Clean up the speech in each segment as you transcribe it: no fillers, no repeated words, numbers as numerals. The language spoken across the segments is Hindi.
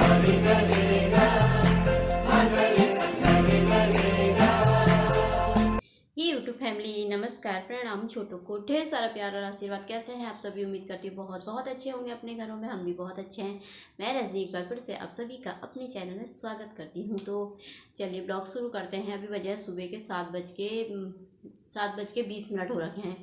ये यूट्यूब फैमिली नमस्कार, प्रणाम। छोटों को ढेर सारा प्यार और आशीर्वाद। कैसे हैं आप सभी? उम्मीद करती हूँ बहुत बहुत अच्छे होंगे अपने घरों में। हम भी बहुत अच्छे हैं। मैं रजनी एक बार फिर से आप सभी का अपने चैनल में स्वागत करती हूँ। तो चलिए ब्लॉग शुरू करते हैं। अभी बजे सुबह के 7:20 हो रखे हैं।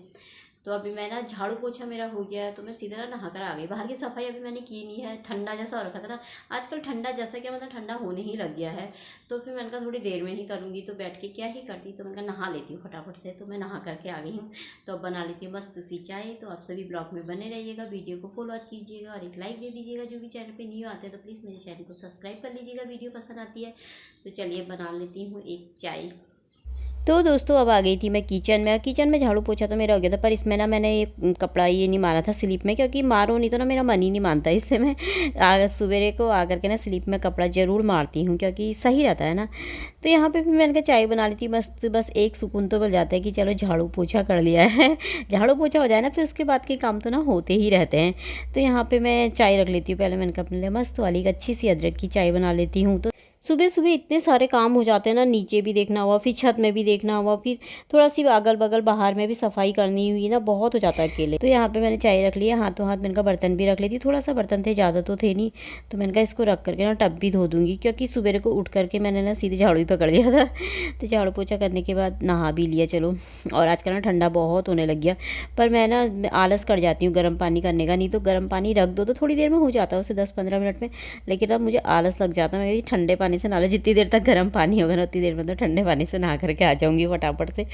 तो अभी मैं ना झाड़ू पोछा मेरा हो गया है, तो मैं सीधा ना नहा कर आ गई। बाहर की सफाई अभी मैंने की नहीं है, ठंडा जैसा हो रखा था ना। आजकल ठंडा जैसा क्या मतलब ठंडा होने ही लग गया है। तो फिर मैंने कहा थोड़ी देर में ही करूँगी, तो बैठ के क्या ही करती। तो मैंने कहा नहा लेती हूँ फटाफट से। तो मैं नहा करके आ गई हूँ। तो अब बना लेती हूँ मस्त सी चाय। तो आप सभी ब्लॉग में बने रहिएगा, वीडियो को फॉलो कीजिएगा और एक लाइक दे दीजिएगा। जो भी चैनल पर न्यू आते हैं तो प्लीज़ मेरे चैनल को सब्सक्राइब कर लीजिएगा, वीडियो पसंद आती है तो। चलिए बना लेती हूँ एक चाय। तो दोस्तों अब आ गई थी मैं किचन में झाड़ू पोछा तो मेरा हो गया था। पर इसमें ना मैंने ये कपड़ा ये नहीं मारा था स्लिप में, क्योंकि मारो नहीं तो ना मेरा मन ही नहीं मानता। इसलिए मैं सवेरे को आकर के ना स्लिप में कपड़ा ज़रूर मारती हूँ, क्योंकि सही रहता है ना। तो यहाँ पे फिर मैंने कहा चाय बना ली थी मस्त। बस एक सुकून तो मिल जाता है कि चलो झाड़ू पोछा कर लिया है। झाड़ू पोछा हो जाए ना, फिर उसके बाद के काम तो ना होते ही रहते हैं। तो यहाँ पर मैं चाय रख लेती हूँ। पहले मैंने कहा अपने लिए मस्त वाली अच्छी सी अदरक की चाय बना लेती हूँ। तो सुबह सुबह इतने सारे काम हो जाते हैं ना, नीचे भी देखना हुआ, फिर छत में भी देखना हुआ, फिर थोड़ा सी अगल बगल बाहर में भी सफाई करनी हुई ना, बहुत हो जाता है अकेले। तो यहाँ पे मैंने चाय रख लिया, हाथों हाथ मैंने कहा बर्तन भी रख लेती। थोड़ा सा बर्तन थे, ज़्यादा तो थे नहीं। तो मैंने कहा इसको रख करके ना टब भी धो दूँगी, क्योंकि सुबह को उठ करके मैंने ना सीधे झाड़ू ही पकड़ लिया था। तो झाड़ू पोछा करने के बाद नहा भी लिया चलो। और आजकल ना ठंडा बहुत होने लग गया। पर मैं ना आलस कर जाती हूँ गर्म पानी करने का। नहीं तो गर्म पानी रख दो तो थोड़ी देर में हो जाता है, उसे 10-15 मिनट में। लेकिन अब मुझे आलस लग जाता है। मैं ठंडे पानी से नहा लो, जितनी देर तक गर्म पानी होगा ना उतनी देर में तो ठंडे पानी से नहा करके आ जाऊंगी फटाफट से।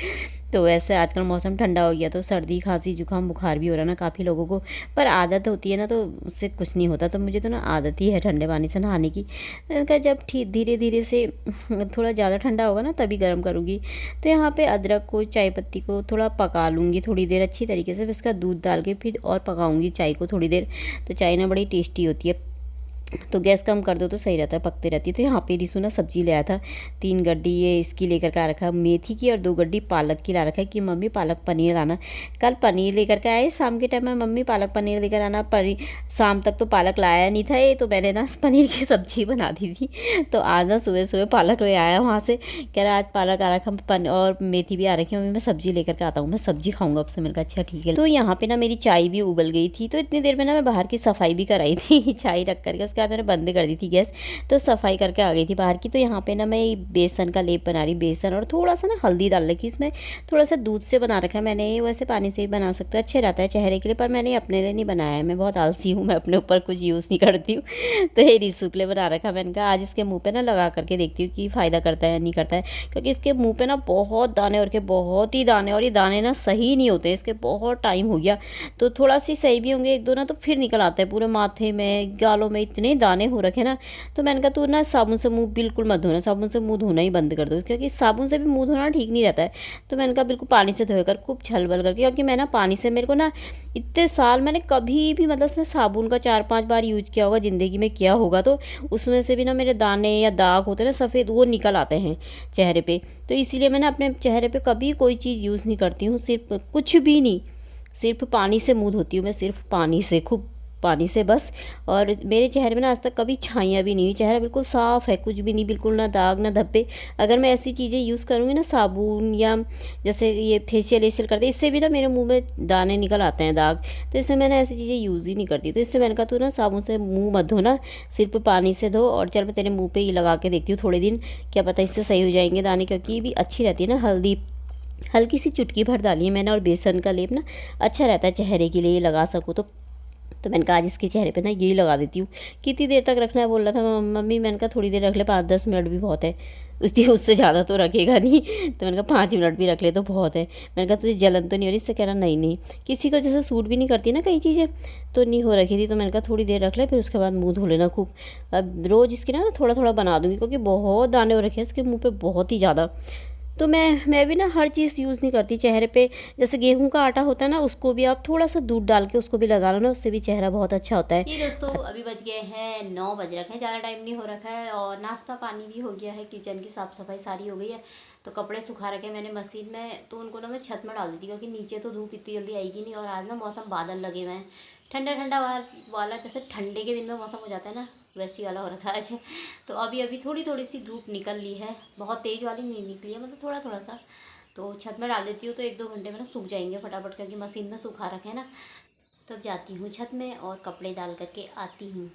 तो वैसे आजकल मौसम ठंडा हो गया तो सर्दी खांसी जुकाम बुखार भी हो रहा है ना काफ़ी लोगों को। पर आदत होती है ना, तो उससे कुछ नहीं होता। तो मुझे तो ना आदत ही है ठंडे पानी से नहाने की। तो जब धीरे धीरे से थोड़ा ज़्यादा ठंडा होगा ना तभी गर्म करूँगी। तो यहाँ पे अदरक को चाय पत्ती को थोड़ा पका लूँगी थोड़ी देर अच्छी तरीके से। फिर उसका दूध डाल के फिर और पकाऊँगी चाय को थोड़ी देर। तो चाय ना बड़ी टेस्टी होती है। तो गैस कम कर दो तो सही रहता है, पकते रहती है। तो यहाँ पे रिसू ना सब्जी ले आया था। 3 गड्डी ये इसकी लेकर के आ रखा है मेथी की, और 2 गड्डी पालक की ला रखा है कि मम्मी पालक पनीर लाना। कल पनीर लेकर के आए शाम के टाइम में, मम्मी पालक पनीर लेकर आना। पर शाम तक तो पालक लाया नहीं था ये, तो मैंने ना पनीर की सब्जी बना दी थी। तो आज ना सुबह सुबह पालक ले आया वहाँ से, कह रहा आज पालक आ रखा और मेथी भी आ रखी है मम्मी, मैं सब्जी लेकर के आता हूँ, मैं सब्जी खाऊंगा आपसे। मैंने कहा अच्छा ठीक है। तो यहाँ पे ना मेरी चाय भी उबल गई थी। तो इतनी देर में ना मैं बाहर की सफाई भी कराई थी चाय रख करके। उसके बाद मैंने बंद कर दी थी गैस। तो सफाई करके आ गई थी बाहर की। तो यहाँ पे ना मैं बेसन का लेप बना रही, बेसन और थोड़ा सा ना हल्दी डाल रखी। इसमें थोड़ा सा दूध से बना रखा है मैंने। वैसे पानी से ही बना सकते हो, अच्छे रहता है चेहरे के लिए। पर मैंने अपने लिए नहीं बनाया है, मैं बहुत आलसी हूँ, मैं अपने ऊपर कुछ यूज़ नहीं करती हूँ। तो ये रिसू के लिए बना रखा। मैंने कहा आज इसके मुँह पर ना लगा करके देखती हूँ कि फ़ायदा करता है या नहीं करता है। क्योंकि इसके मुँह पर ना बहुत दाने और के बहुत ही दाने, और ये दाने ना सही नहीं होते। इसके बहुत टाइम हो गया। तो थोड़ा सी सही भी होंगे एक दो ना, तो फिर निकल आता है पूरे माथे में गालों में, इतने दाने हो रखे ना। तो मैंने कहा तू ना साबुन से मुंह बिल्कुल मत धोना, साबुन से मुंह धोना ही बंद कर दो, क्योंकि साबुन से भी मुंह धोना ठीक नहीं रहता है। तो मैंने कहा बिल्कुल पानी से धोकर खूब छल बल करके। क्योंकि मैं ना पानी से, मेरे को ना इतने साल मैंने कभी भी मतलब से साबुन का 4-5 बार यूज किया होगा ज़िंदगी में, किया होगा। तो उसमें से भी ना मेरे दाने या दाग होते हैं ना सफ़ेद, वो निकल आते हैं चेहरे पर। तो इसीलिए मैं ना अपने चेहरे पर कभी कोई चीज़ यूज़ नहीं करती हूँ, सिर्फ कुछ भी नहीं, सिर्फ पानी से मुँह धोती हूँ मैं, सिर्फ पानी से, खूब पानी से बस। और मेरे चेहरे में ना आज तक कभी छाइयाँ भी नहीं हुई, चेहरा बिल्कुल साफ़ है, कुछ भी नहीं, बिल्कुल ना दाग ना धब्बे। अगर मैं ऐसी चीज़ें यूज़ करूँगी ना, साबुन या जैसे ये फेशियल एशियल करते, इससे भी ना मेरे मुंह में दाने निकल आते हैं, दाग। तो इससे मैंने ऐसी चीज़ें यूज़ ही नहीं करती। तो इससे मैंने कहा तू ना साबुन से मुँह मत धोना, सिर्फ पानी से धो। और चल मैं तेरे मुँह पर ये लगा के देखती हूँ थोड़े दिन, क्या पता इससे सही हो जाएंगे दाने। क्योंकि ये भी अच्छी रहती है ना, हल्दी हल्की सी चुटकी भर डाली है मैंने। और बेसन का लेप ना अच्छा रहता है चेहरे के लिए, ये लगा सको तो मैंने कहा आज इसके चेहरे पे ना यही लगा देती हूँ। कितनी देर तक रखना है बोल रहा था मम्मी, मैंने कहा थोड़ी देर रख ले, 5-10 मिनट भी बहुत है। उससे ज़्यादा तो रखेगा नहीं। तो मैंने कहा 5 मिनट भी रख ले तो बहुत है। मैंने कहा तुझे जलन तो नहीं हो रही? इससे कह रहा नहीं नहीं। किसी को जैसे सूट भी नहीं करती ना कई चीज़ें, तो नहीं हो रखी थी। तो मैंने कहा थोड़ी देर रख ले, फिर उसके बाद मुँह धो लेना खूब। अब रोज़ इसकी ना थोड़ा थोड़ा बना दूँगी, क्योंकि बहुत दाने हो रखे हैं इसके मुँह पर, बहुत ही ज़्यादा। तो मैं भी ना हर चीज़ यूज़ नहीं करती चेहरे पे। जैसे गेहूं का आटा होता है ना, उसको भी आप थोड़ा सा दूध डाल के उसको भी लगा लो ना, उससे भी चेहरा बहुत अच्छा होता है। ये दोस्तों अभी बज गए हैं 9 बज रखे हैं, ज़्यादा टाइम नहीं हो रखा है। और नाश्ता पानी भी हो गया है, किचन की साफ़ सफाई सारी हो गई है। तो कपड़े सुखा रखे मैंने मशीन में, तो उनको ना मैं छत में डाल दी थी, क्योंकि नीचे तो धूप इतनी जल्दी आएगी नहीं। और आज ना मौसम बादल लगे हुए हैं, ठंडा ठंडा वाला जैसे ठंडे के दिन में मौसम हो जाता है ना, वैसी वाला हो रखा है आज। तो अभी अभी थोड़ी थोड़ी सी धूप निकल ली है, बहुत तेज़ वाली नहीं निकली है, मतलब थोड़ा थोड़ा सा। तो छत में डाल देती हूँ तो 1-2 घंटे में ना सूख जाएंगे फटाफट, क्योंकि मशीन में सूखा रखे हैं ना। तब जाती हूँ छत में और कपड़े डाल करके आती हूँ।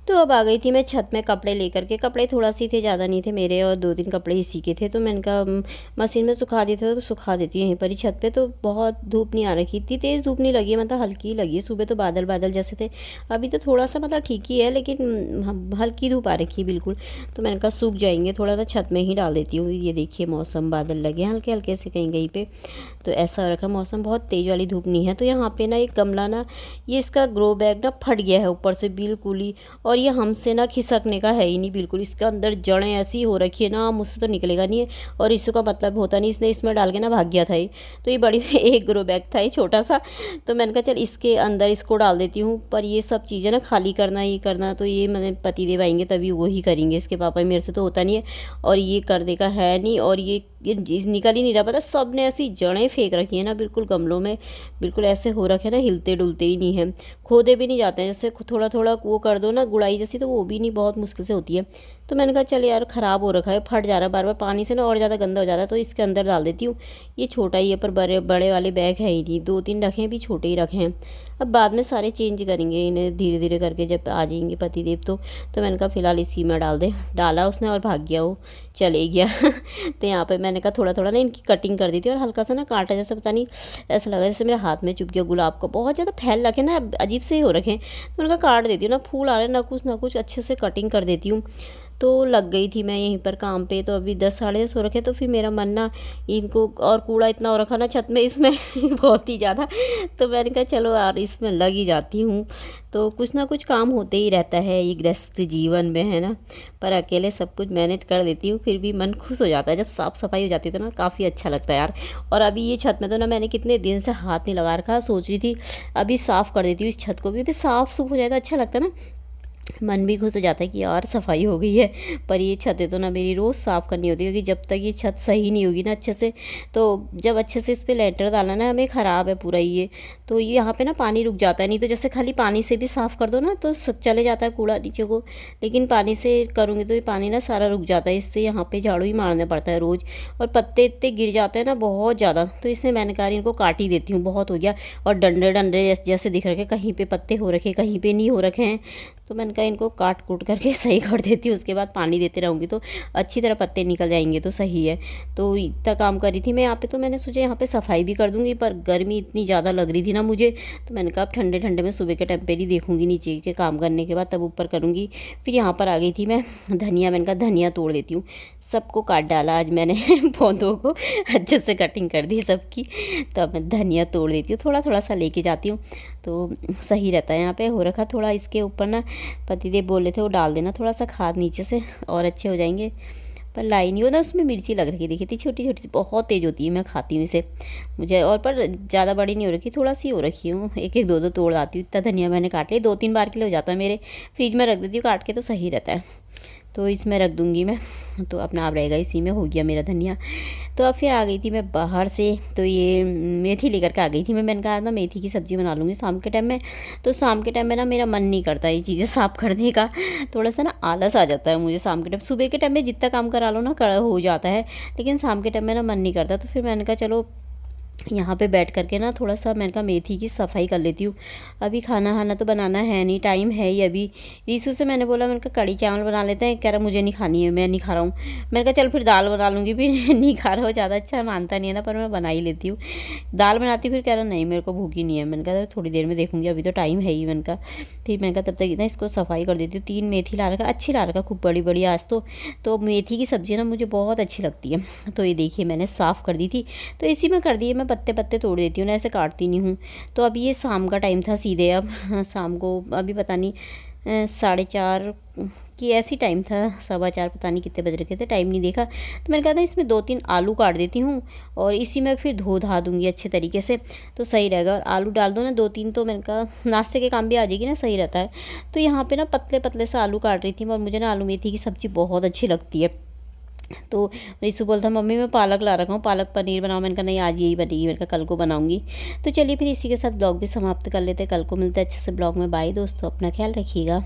तो अब आ गई थी मैं छत में कपड़े लेकर के। कपड़े थोड़ा सी थे, ज़्यादा नहीं थे मेरे, और 2-3 कपड़े इसी के थे। तो मैंने कहा मशीन में सुखा देता था तो सुखा देती हूँ यहीं पर ही छत पे। तो बहुत धूप नहीं आ रखी, इतनी तेज़ धूप नहीं लगी है, मतलब हल्की ही लगी है। सुबह तो बादल बादल जैसे थे, अभी तो थोड़ा सा मतलब ठीक ही है, लेकिन हल्की धूप आ रखी है बिल्कुल। तो मैंने कहा सूख जाएंगे, थोड़ा ना छत में ही डाल देती हूँ। ये देखिए मौसम, बादल लगे हैं हल्के हल्के से कहीं कहीं पे। तो ऐसा रखा मौसम, बहुत तेज़ वाली धूप नहीं है। तो यहाँ पे ना एक गमला ना, ये इसका ग्रो बैग ना फट गया है ऊपर से बिल्कुल ही, और ये हमसे ना खिसकने का है ही नहीं बिल्कुल। इसके अंदर जड़ें ऐसी हो रखी है ना, मुझसे तो निकलेगा नहीं है, और इसू का मतलब होता नहीं, इसने इसमें डाल के ना भाग गया था ये। तो ये बड़ी एक ग्रो बैग था ये छोटा सा। तो मैंने कहा चल इसके अंदर इसको डाल देती हूँ। पर ये सब चीज़ें ना खाली करना, ये करना, तो ये मैंने पति देव आएंगे तभी वो ही करेंगे, इसके पापा मेरे से तो होता नहीं है, और ये करने का है नहीं। और ये निकल ही नहीं रहा, पता सब ने ऐसी जड़ें फेंक रखी है ना बिल्कुल गमलों में, बिल्कुल ऐसे हो रखे हैं ना, हिलते डुलते ही नहीं है, खोदे भी नहीं जाते हैं। जैसे थोड़ा थोड़ा वो कर दो ना गुड़ाई जैसी, तो वो भी नहीं, बहुत मुश्किल से होती है। तो मैंने कहा चल यार ख़राब हो रखा है, फट जा रहा है बार बार पानी से ना, और ज़्यादा गंदा हो जाता है, तो इसके अंदर डाल देती हूँ। ये छोटा ही है, पर बड़े बड़े वाले बैग है ही नहीं, 2-3 रखे हैं, भी छोटे ही रखे हैं। अब बाद में सारे चेंज करेंगे इन्हें धीरे धीरे करके, जब आ जाएंगे पतिदेव तो मैंने कहा फ़िलहाल इसी में डाल दें। डाला उसने और भाग गया, वो चले गया। तो यहाँ पे मैंने कहा थोड़ा थोड़ा ना इनकी कटिंग कर दी थी, और हल्का सा ना कांटा जैसा, पता नहीं ऐसा लगा जैसे मेरे हाथ में चुभ गया। गुलाब का बहुत ज़्यादा फैल रखे ना, अजीब से ही हो रखे हैं। तो मैंने कहा काट देती हूँ ना, फूल आ रहे ना कुछ अच्छे से कटिंग कर देती हूँ। तो लग गई थी मैं यहीं पर काम पे। तो अभी 10 साढ़े 10 हो रखे, तो फिर मेरा मन ना इनको, और कूड़ा इतना हो रखा ना छत में इसमें बहुत ही ज़्यादा। तो मैंने कहा चलो यार इसमें लग ही जाती हूँ। तो कुछ ना कुछ काम होते ही रहता है ये गृहस्थ जीवन में, है ना। पर अकेले सब कुछ मैनेज कर देती हूँ, फिर भी मन खुश हो जाता है जब साफ़ सफाई हो जाती है, तो ना काफ़ी अच्छा लगता है यार। और अभी ये छत में तो ना मैंने कितने दिन से हाथ नहीं लगा रखा, सोच रही थी अभी साफ़ कर देती हूँ इस छत को भी। अभी साफ़ सूफ हो जाए तो अच्छा लगता है ना, मन भी खुश हो जाता है कि यार सफाई हो गई है। पर ये छतें तो ना मेरी रोज़ साफ़ करनी होती है, क्योंकि जब तक ये छत सही नहीं होगी ना अच्छे से, तो जब अच्छे से इस पर लेंटर डालना ना, हमें ख़राब है पूरा ये, तो ये यहाँ पे ना पानी रुक जाता है। नहीं तो जैसे खाली पानी से भी साफ़ कर दो ना तो चले जाता है कूड़ा नीचे को, लेकिन पानी से करूँगी तो ये पानी ना सारा रुक जाता है। इससे यहाँ पर झाड़ू ही मारना पड़ता है रोज़, और पत्ते इतने गिर जाते हैं ना बहुत ज़्यादा। तो इसलिए मैंने कहा इनको काट ही देती हूँ, बहुत हो गया। और डंडे डंडे जैसे दिख रखे, कहीं पर पत्ते हो रखे कहीं पर नहीं हो रखे हैं। तो मैंने कहा इनको काट कूट करके सही कर देती हूँ, उसके बाद पानी देते रहूँगी तो अच्छी तरह पत्ते निकल जाएंगे, तो सही है। तो इतना काम कर रही थी मैं यहाँ पे। तो मैंने सोचा यहाँ पे सफाई भी कर दूँगी, पर गर्मी इतनी ज़्यादा लग रही थी ना मुझे, तो मैंने कहा अब ठंडे ठंडे में सुबह के टाइम पर ही देखूँगी, नीचे के काम करने के बाद तब ऊपर करूँगी। फिर यहाँ पर आ गई थी मैं धनिया, मैंने कहा धनिया तोड़ देती हूँ। सबको काट डाला आज मैंने पौधों को अच्छे से कटिंग कर दी सबकी। तो अब मैं धनिया तोड़ देती हूँ, थोड़ा थोड़ा सा लेके जाती हूँ, तो सही रहता है। यहाँ पे हो रखा थोड़ा, इसके ऊपर ना पतिदेव बोले थे वो डाल देना थोड़ा सा खाद नीचे से, और अच्छे हो जाएंगे। पर लाई नहीं हो ना, उसमें मिर्ची लग रखी, देखी थी छोटी छोटी सी, बहुत तेज़ होती है, मैं खाती हूँ इसे मुझे। और पर ज़्यादा बड़ी नहीं हो रखी, थोड़ा सी हो रखी हूँ, एक एक दो दो तोड़ आती हूँ। इतना धनिया मैंने काट लिया, 2-3 बार के लिए हो जाता है मेरे। फ्रिज में रख देती हूँ काट के, तो सही रहता है। तो इसमें रख दूँगी मैं, तो अपना आप रहेगा, इसी में हो गया मेरा धनिया। तो अब फिर आ गई थी मैं बाहर से, तो ये मेथी लेकर के आ गई थी मैंने कहा ना मेथी की सब्ज़ी बना लूँगी शाम के टाइम में। तो शाम के टाइम में ना मेरा मन नहीं करता ये चीज़ें साफ़ करने का, थोड़ा सा ना आलस आ जाता है मुझे शाम के टाइम। सुबह के टाइम में जितना काम करा लो ना हो जाता है, लेकिन शाम के टाइम में ना मन नहीं करता। तो फिर मैंने कहा चलो यहाँ पे बैठ करके ना थोड़ा सा मैंने कहा मेथी की सफाई कर लेती हूँ। अभी खाना खाना तो बनाना है नहीं, टाइम है ही अभी। रीसू से मैंने बोला, मैंने कहा कड़ी चावल बना लेते हैं, कह रहा मुझे नहीं खानी है, मैं नहीं खा रहा हूँ। मैंने कहा चल फिर दाल बना लूँगी, फिर नहीं खा रहा हो, ज़्यादा अच्छा मानता नहीं है ना, पर मैं बना ही लेती हूँ। दाल बनाती फिर कह रहा नहीं मेरे को भूखी नहीं है। मैंने कहा थोड़ी देर में देखूँगी, अभी तो टाइम है ही। मैंने कहा फिर मैंने कहा तब तक ना इसको सफाई कर देती हूँ। 3 मेथी ला रखा, अच्छी ला रखा, खूब बड़ी बड़ी आज तो मेथी की सब्ज़ी ना मुझे बहुत अच्छी लगती है। तो ये देखिए मैंने साफ़ कर दी थी, तो इसी में कर दिए, मैं पत्ते पत्ते तोड़ देती हूँ ना, ऐसे काटती नहीं हूँ। तो अभी ये शाम का टाइम था सीधे, अब शाम को अभी पता नहीं 4:30 की ऐसी टाइम था, 4:15 पता नहीं कितने बज रखे थे, टाइम नहीं देखा। तो मैंने कहा था इसमें 2-3 आलू काट देती हूँ, और इसी में फिर धो धा दूँगी अच्छे तरीके से, तो सही रहेगा। और आलू डाल दो ना 2-3, तो मैंने कहा नाश्ते के काम भी आ जाएगी ना, सही रहता है। तो यहाँ पे ना पतले पतले से आलू काट रही थी, और मुझे ना आलू मेथी की सब्ज़ी बहुत अच्छी लगती है। तो रिशु बोलता मम्मी मैं पालक ला रखा हूँ, पालक पनीर बनाओ। मैंने कहा नहीं आज यही बनेगी, मैंने कहा कल को बनाऊँगी। तो चलिए फिर इसी के साथ ब्लॉग भी समाप्त कर लेते हैं, कल को मिलते हैं अच्छे से ब्लॉग में। बाय दोस्तों, अपना ख्याल रखिएगा।